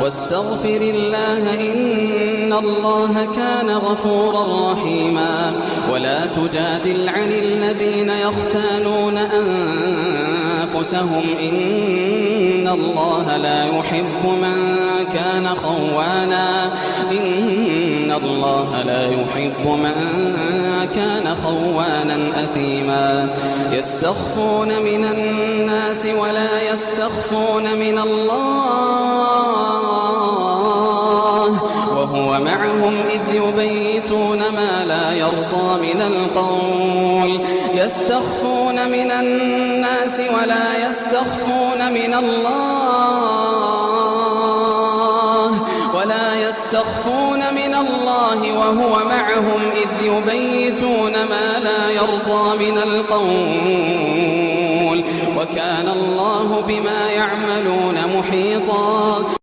واستغفر الله إن الله كان غفورا رحيما. ولا تجادل عن الذين يختانون أنفسهم إن الله لا يحب من كان خوانا أثيما. يستخفون من الناس ولا يستخفون من الله وهو معهم إذ يبيتون ما لا يرضى من القول. يستخفون من الناس ولا يستخفون من الله وهو معهم إذ يبيتون ما لا يرضى من القول. وكان الله بما يعملون محيطا.